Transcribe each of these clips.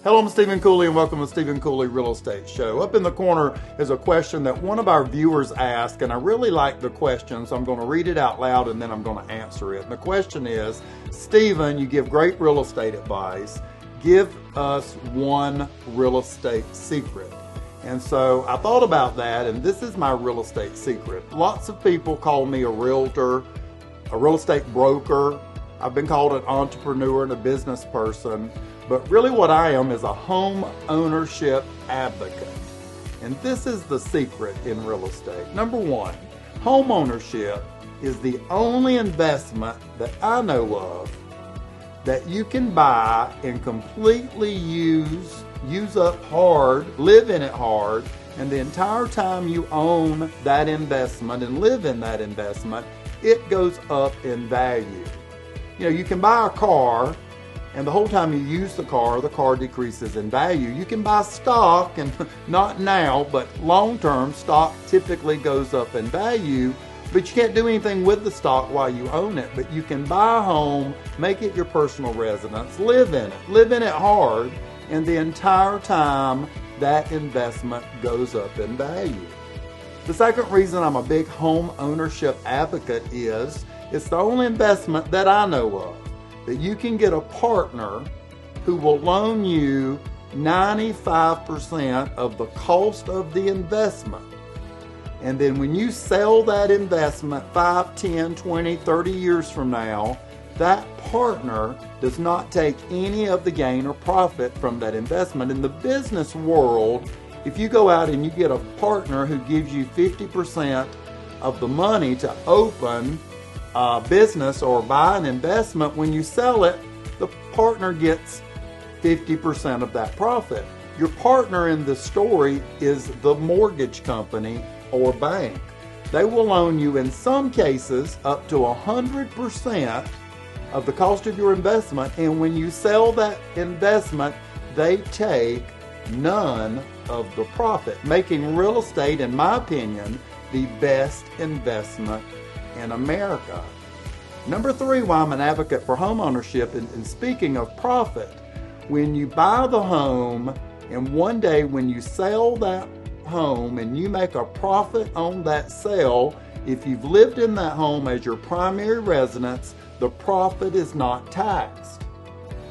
Hello, I'm Stephen Cooley and welcome to Stephen Cooley Real Estate Show. Up in the corner is a question that one of our viewers asked, and I really like the question, so I'm going to read it out loud and then I'm going to answer it. And the question is, Stephen, you give great real estate advice. Give us one real estate secret. And so I thought about that, and this is my real estate secret. Lots of people call me a realtor, a real estate broker. I've been called an entrepreneur and a business person. But really what I am is a home ownership advocate. And this is the secret in real estate. Number one, home ownership is the only investment that I know of that you can buy and completely use up hard, live in it hard, and the entire time you own that investment and live in that investment, it goes up in value. You know, you can buy a car, and the whole time you use the car decreases in value. You can buy stock, and not now, but long-term, stock typically goes up in value, but you can't do anything with the stock while you own it. But you can buy a home, make it your personal residence, live in it hard, and the entire time that investment goes up in value. The second reason I'm a big home ownership advocate is it's the only investment that I know of that you can get a partner who will loan you 95% of the cost of the investment. And then when you sell that investment 5, 10, 20, 30 years from now, that partner does not take any of the gain or profit from that investment. In the business world, if you go out and you get a partner who gives you 50% of the money to open a business or buy an investment, when you sell it, the partner gets 50% of that profit. Your partner in the story is the mortgage company or bank. They will loan you, in some cases, up to 100% of the cost of your investment, and when you sell that investment, they take none of the profit, making real estate, in my opinion, the best investment in America. Number three, why I'm an advocate for home ownership, and speaking of profit, when you buy the home and one day when you sell that home and you make a profit on that sale, if you've lived in that home as your primary residence, the profit is not taxed.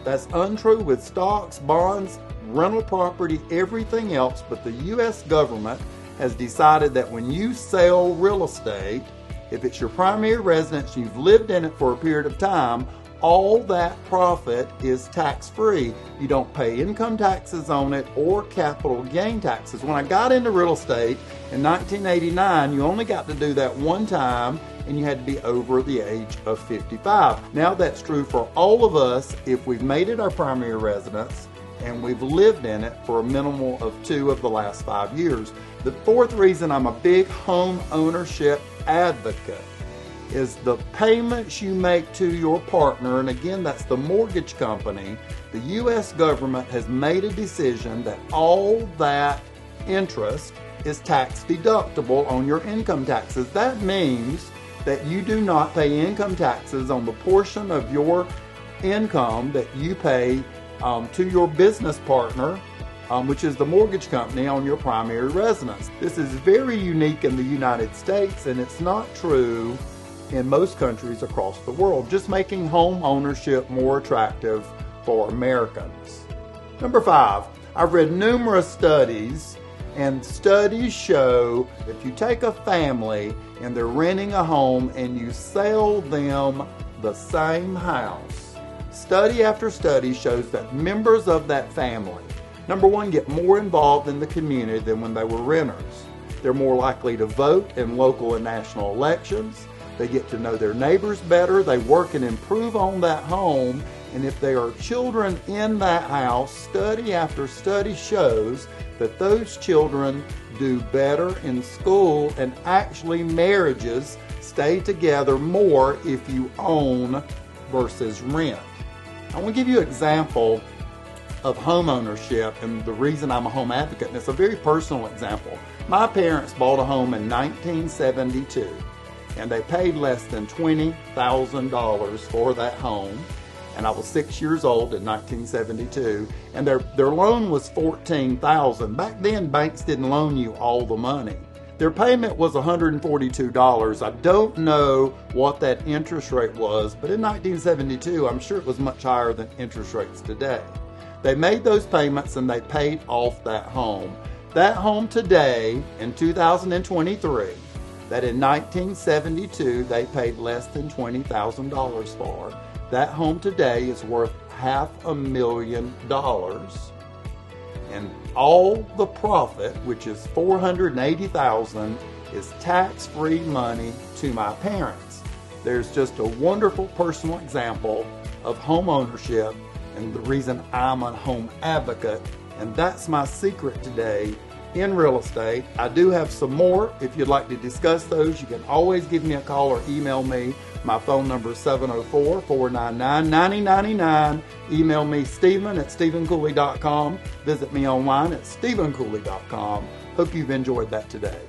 That's untrue with stocks, bonds, rental property, everything else, but the U.S. government has decided that when you sell real estate, if it's your primary residence, you've lived in it for a period of time, all that profit is tax-free. You don't pay income taxes on it or capital gain taxes. When I got into real estate in 1989, you only got to do that one time, and you had to be over the age of 55. Now that's true for all of us if we've made it our primary residence and we've lived in it for a minimum of 2 of the last 5 years. The fourth reason I'm a big home ownership advocate is the payments you make to your partner, and again, that's the mortgage company. The U.S. government has made a decision that all that interest is tax deductible on your income taxes. That means that you do not pay income taxes on the portion of your income that you pay to your business partner, which is the mortgage company, on your primary residence. This is very unique in the United States, and it's not true in most countries across the world, just making home ownership more attractive for Americans. Number 5, I've read numerous studies, and studies show if you take a family and they're renting a home and you sell them the same house, study after study shows that members of that family, number one, get more involved in the community than when they were renters. They're more likely to vote in local and national elections. They get to know their neighbors better. They work and improve on that home. And if there are children in that house, study after study shows that those children do better in school, and actually marriages stay together more if you own versus rent. I want to give you an example of home ownership and the reason I'm a home advocate, and it's a very personal example. My parents bought a home in 1972, and they paid less than $20,000 for that home. and I was 6 years old in 1972, and their loan was $14,000. Back then, banks didn't loan you all the money. Their payment was $142. I don't know what that interest rate was, but in 1972, I'm sure it was much higher than interest rates today. They made those payments and they paid off that home. That home today, in 2023, that in 1972 they paid less than $20,000 for, that home today is worth $500,000. And all the profit, which is $480,000, is tax-free money to my parents. There's just a wonderful personal example of home ownership and the reason I'm a home advocate. And that's my secret today in real estate. I do have some more. If you'd like to discuss those, you can always give me a call or email me. My phone number is 704-499-9099. Email me Stephen@StephenCooley.com. Visit me online at StephenCooley.com. Hope you've enjoyed that today.